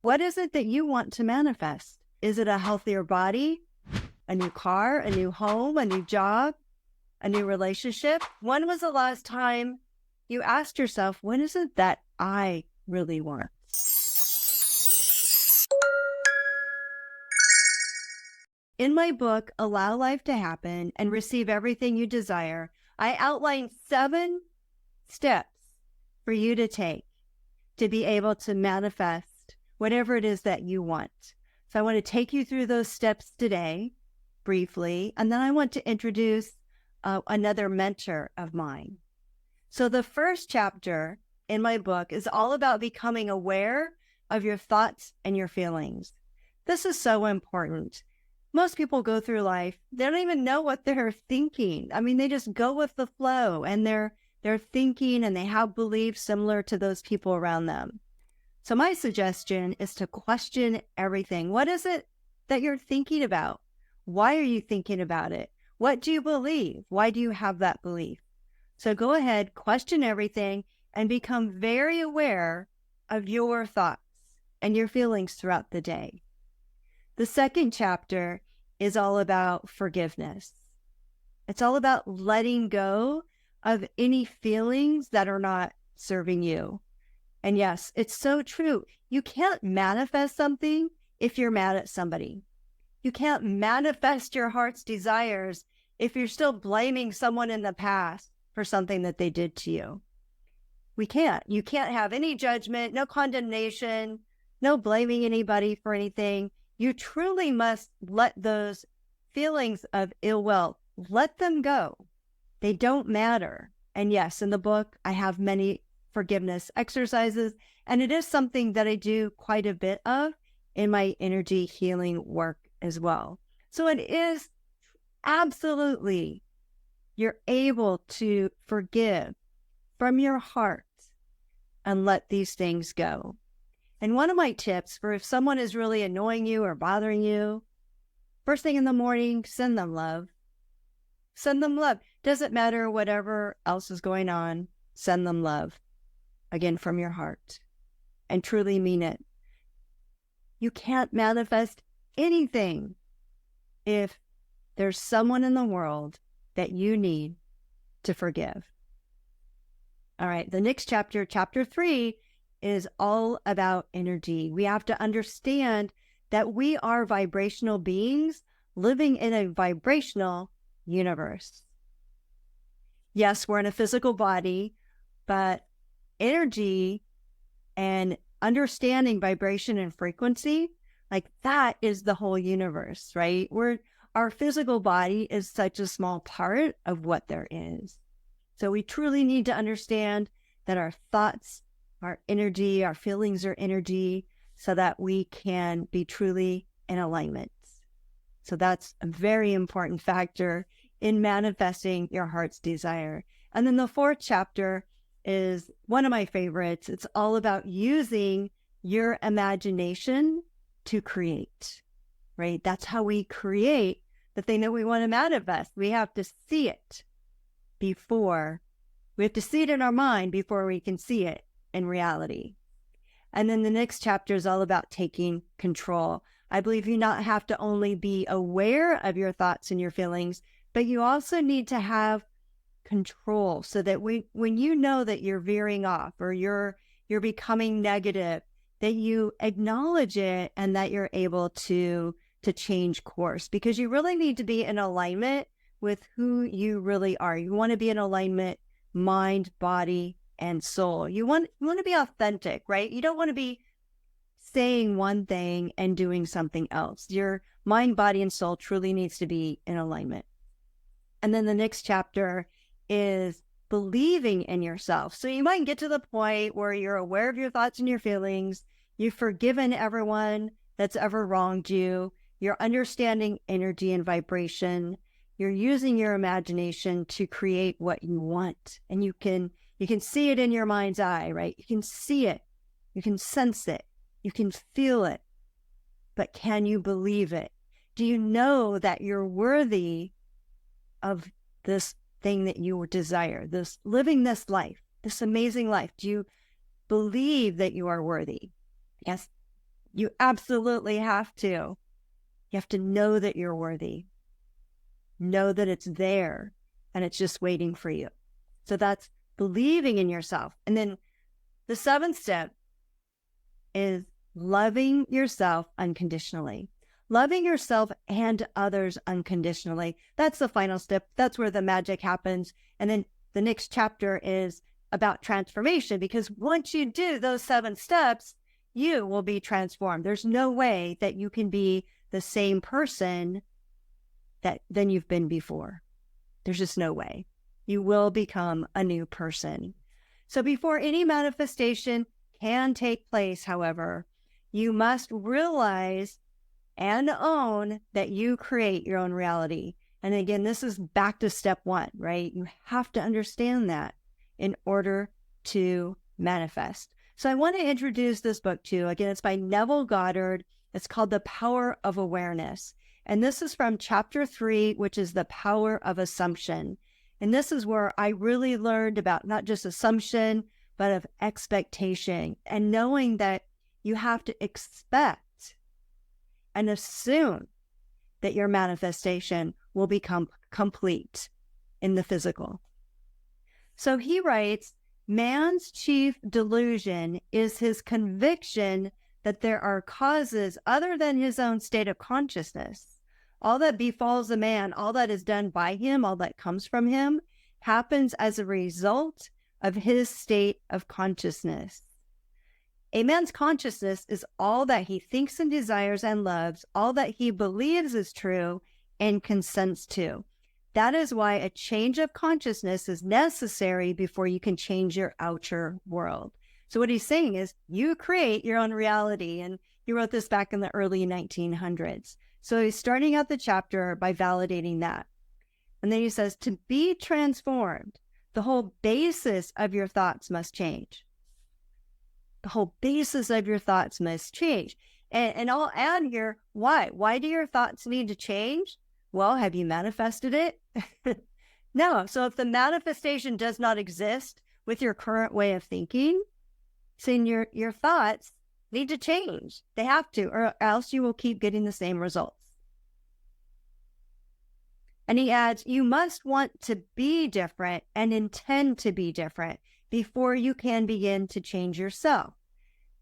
What is it that you want to manifest? Is it a healthier body, a new car, a new home, a new job, a new relationship? When was the last time you asked yourself, what is it that I really want? In my book, Allow Life to Happen and Receive Everything You Desire, I outline 7 steps for you to take to be able to manifest whatever it is that you want. So I want to take you through those steps today, briefly, and then I want to introduce another mentor of mine. So the first chapter in my book is all about becoming aware of your thoughts and your feelings. This is so important. Most people go through life, they don't even know what they're thinking. I mean, they just go with the flow and they're thinking and they have beliefs similar to those people around them. So my suggestion is to question everything. What is it that you're thinking about? Why are you thinking about it? What do you believe? Why do you have that belief? So go ahead, question everything, and become very aware of your thoughts and your feelings throughout the day. The second chapter is all about forgiveness. It's all about letting go of any feelings that are not serving you. And yes, it's so true. You can't manifest something if you're mad at somebody. You can't manifest your heart's desires if you're still blaming someone in the past for something that they did to you. We can't. You can't have any judgment, no condemnation, no blaming anybody for anything. You truly must let those feelings of ill will, let them go. They don't matter. And yes, in the book, I have many forgiveness exercises, and it is something that I do quite a bit of in my energy healing work as well. So it is absolutely, you're able to forgive from your heart and let these things go. And one of my tips for if someone is really annoying you or bothering you, first thing in the morning, send them love. Send them love. Doesn't matter whatever else is going on, send them love. Again, from your heart. And truly mean it. You can't manifest anything if there's someone in the world that you need to forgive. All right, the next chapter, chapter 3, is all about energy. We have to understand that we are vibrational beings living in a vibrational universe. Yes, we're in a physical body, but energy and understanding vibration and frequency, like that is the whole universe, right? Our physical body is such a small part of what there is. So we truly need to understand that our thoughts, our energy, our feelings are energy, so that we can be truly in alignment. So that's a very important factor in manifesting your heart's desire. And then the 4th chapter is one of my favorites. It's all about using your imagination to create, right? That's how we create the thing that we want to manifest. We have to see it we have to see it in our mind before we can see it in reality. And then the next chapter is all about taking control. I believe you not have to only be aware of your thoughts and your feelings, but you also need to have control so that when you know that you're veering off or you're becoming negative, that you acknowledge it and that you're able to change course, because you really need to be in alignment with who you really are. You want to be in alignment, mind, body, and soul. You want to be authentic, right? You don't want to be saying one thing and doing something else. Your mind, body, and soul truly needs to be in alignment. And then the next chapter is believing in yourself. So you might get to the point where you're aware of your thoughts and your feelings. You've forgiven everyone that's ever wronged you. You're understanding energy and vibration. You're using your imagination to create what you want. And you can see it in your mind's eye, right? You can see it. You can sense it. You can feel it. But can you believe it? Do you know that you're worthy of this thing that you desire, this living this life, this amazing life? Do you believe that you are worthy? Yes. You absolutely have to. You have to know that you're worthy. Know that it's there and it's just waiting for you. So that's believing in yourself. And then the 7th step is loving yourself unconditionally. Loving yourself and others unconditionally. That's the final step. That's where the magic happens. And then the next chapter is about transformation, because once you do those 7 steps, you will be transformed. There's no way that you can be the same person than you've been before. There's just no way. You will become a new person. So before any manifestation can take place, however, you must realize and own that you create your own reality. And again, this is back to step 1, right? You have to understand that in order to manifest. So I want to introduce this book to you. Again, it's by Neville Goddard. It's called The Power of Awareness. And this is from chapter 3, which is the power of assumption. And this is where I really learned about not just assumption, but of expectation, and knowing that you have to expect and assume that your manifestation will become complete in the physical. So he writes, man's chief delusion is his conviction that there are causes other than his own state of consciousness. All that befalls a man, all that is done by him, all that comes from him, happens as a result of his state of consciousness. A man's consciousness is all that he thinks and desires and loves, all that he believes is true and consents to. That is why a change of consciousness is necessary before you can change your outer world. So what he's saying is you create your own reality. And he wrote this back in the early 1900s. So he's starting out the chapter by validating that. And then he says, to be transformed, the whole basis of your thoughts must change. The whole basis of your thoughts must change. And I'll add here, why? Why do your thoughts need to change? Well, have you manifested it? No. So if the manifestation does not exist with your current way of thinking, then your thoughts need to change. They have to, or else you will keep getting the same results. And he adds, you must want to be different and intend to be different before you can begin to change yourself.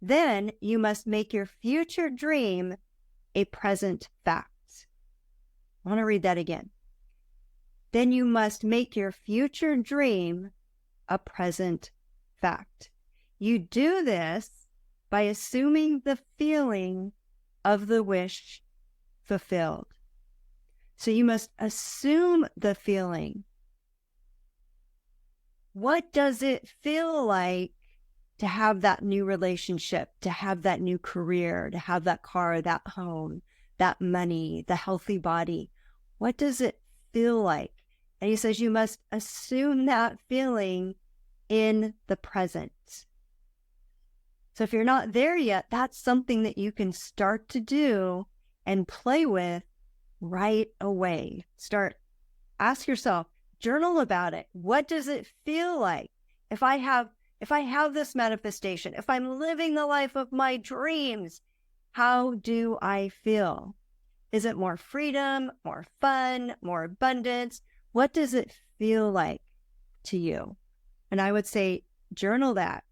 Then you must make your future dream a present fact. I want to read that again. Then you must make your future dream a present fact. You do this by assuming the feeling of the wish fulfilled. So you must assume the feeling. What does it feel like to have that new relationship, to have that new career, to have that car, that home, that money, the healthy body? What does it feel like? And he says you must assume that feeling in the present. So if you're not there yet, that's something that you can start to do and play with right away. Ask yourself, journal about it. What does it feel like if I have this manifestation, if I'm living the life of my dreams? How do I feel? Is it more freedom, more fun, more abundance? What does it feel like to you? And I would say, journal that.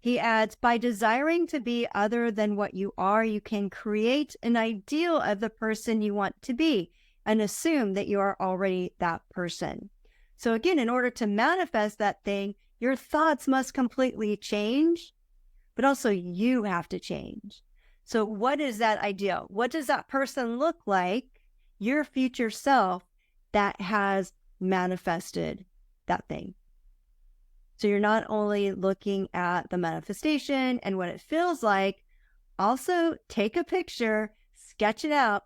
He adds, by desiring to be other than what you are, you can create an ideal of the person you want to be and assume that you are already that person. So again, in order to manifest that thing, your thoughts must completely change, but also you have to change. So what is that ideal? What does that person look like, your future self, that has manifested that thing? So you're not only looking at the manifestation and what it feels like, also take a picture, sketch it out,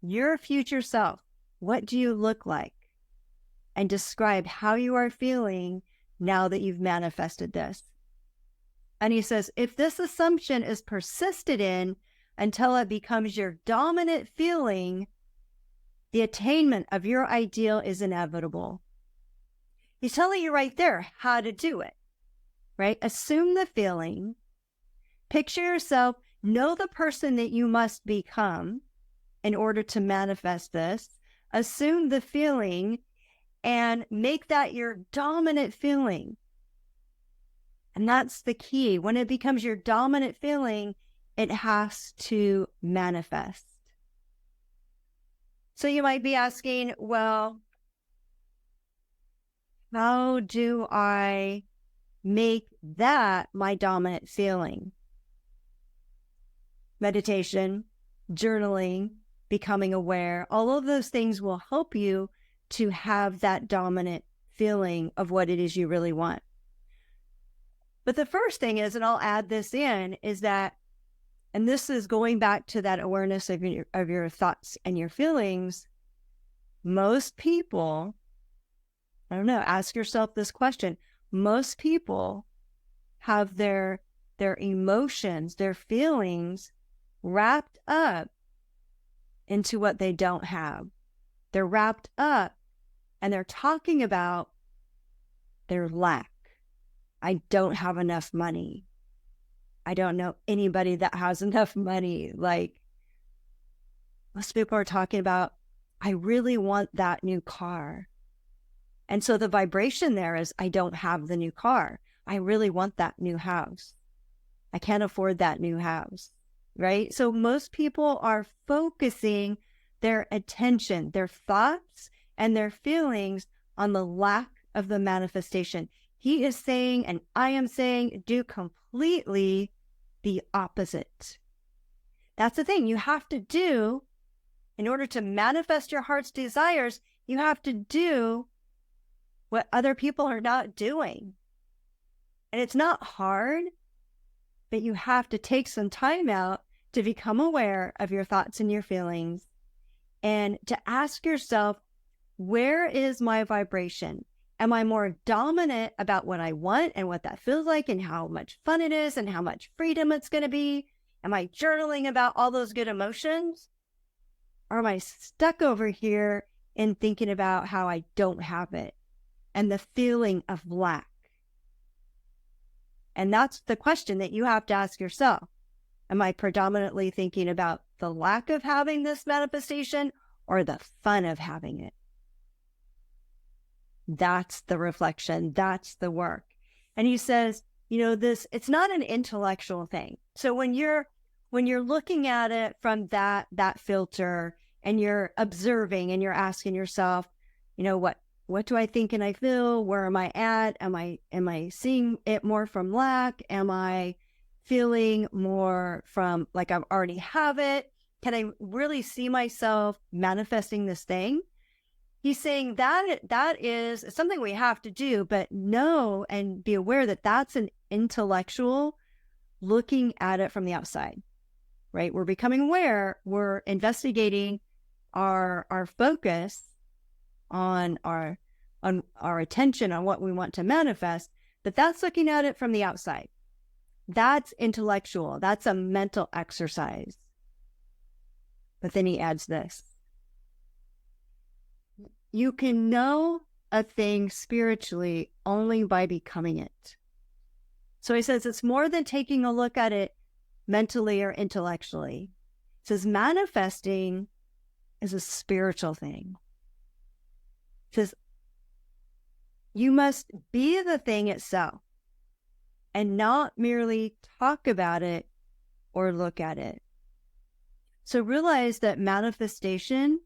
your future self. What do you look like? And describe how you are feeling now that you've manifested this. And he says, if this assumption is persisted in until it becomes your dominant feeling, the attainment of your ideal is inevitable. He's telling you right there how to do it, right? Assume the feeling, picture yourself Know the person that you must become in order to manifest this. Assume the feeling and make that your dominant feeling. And that's the key. When it becomes your dominant feeling, it has to manifest. So you might be asking, well, how do I make that my dominant feeling? Meditation, journaling, becoming aware, all of those things will help you to have that dominant feeling of what it is you really want. But the first thing is, and I'll add this in, is that, and this is going back to that awareness of your thoughts and your feelings, most people, I don't know, ask yourself this question. Most people have their emotions, their feelings wrapped up into what they don't have. They're wrapped up and they're talking about their lack. I don't have enough money. I don't know anybody that has enough money. Like, most people are talking about, I really want that new car. And so the vibration there is, I don't have the new car. I really want that new house. I can't afford that new house, right? So most people are focusing their attention, their thoughts and their feelings on the lack of the manifestation. He is saying, and I am saying, do completely the opposite. That's the thing you have to do in order to manifest your heart's desires. You have to do what other people are not doing. And it's not hard, but you have to take some time out to become aware of your thoughts and your feelings and to ask yourself, where is my vibration? Am I more dominant about what I want and what that feels like and how much fun it is and how much freedom it's going to be? Am I journaling about all those good emotions? Or am I stuck over here in thinking about how I don't have it and the feeling of lack? And that's the question that you have to ask yourself. Am I predominantly thinking about the lack of having this manifestation or the fun of having it? That's the reflection. That's the work. And he says, it's not an intellectual thing. So when you're looking at it from that filter and you're observing and you're asking yourself, what do I think and I feel? Where am I at? Am I seeing it more from lack? Am I feeling more from like I already have it? Can I really see myself manifesting this thing? He's saying that is something we have to do, but know and be aware that that's an intellectual looking at it from the outside, right? We're becoming aware. We're investigating our focus on our attention on what we want to manifest, but that's looking at it from the outside. That's intellectual. That's a mental exercise. But then he adds this. You can know a thing spiritually only by becoming it. So he says it's more than taking a look at it mentally or intellectually. He says manifesting is a spiritual thing. He says you must be the thing itself and not merely talk about it or look at it. So realize that manifestation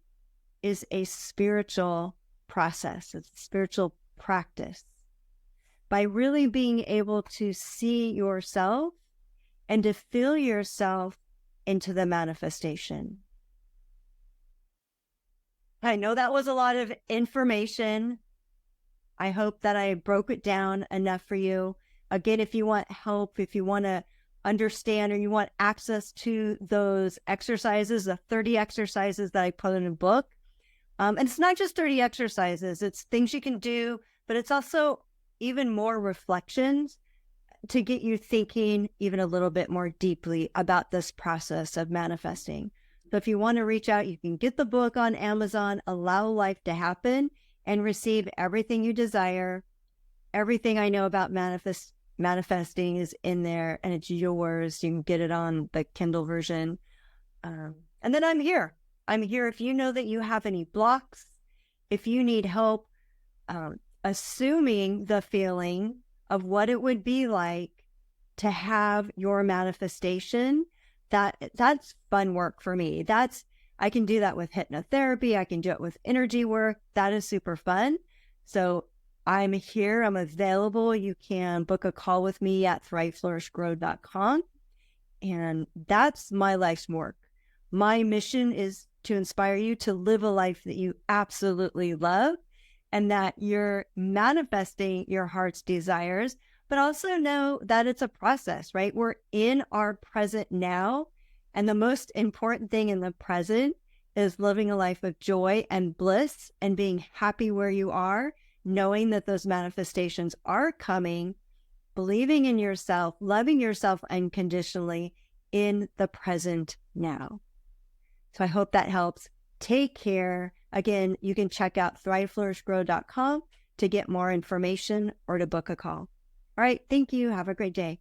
is a spiritual process. It's a spiritual practice. By really being able to see yourself and to feel yourself into the manifestation. I know that was a lot of information. I hope that I broke it down enough for you. Again, if you want help, if you want to understand or you want access to those exercises, the 30 exercises that I put in a book, and it's not just 30 exercises, it's things you can do, but it's also even more reflections to get you thinking even a little bit more deeply about this process of manifesting. So if you want to reach out, you can get the book on Amazon, Allow Life to Happen, and receive everything you desire, everything I know about manifesting is in there and it's yours. You can get it on the Kindle version. And then I'm here. I'm here if you know that you have any blocks, if you need help assuming the feeling of what it would be like to have your manifestation. That's fun work for me. I can do that with hypnotherapy. I can do it with energy work. That is super fun. So I'm here. I'm available. You can book a call with me at thriveflourishgrow.com. And that's my life's work. My mission is to inspire you to live a life that you absolutely love and that you're manifesting your heart's desires, but also know that it's a process, right? We're in our present now. And the most important thing in the present is living a life of joy and bliss and being happy where you are, knowing that those manifestations are coming, believing in yourself, loving yourself unconditionally in the present now. So I hope that helps. Take care. Again, you can check out thriveflourishgrow.com to get more information or to book a call. All right. Thank you. Have a great day.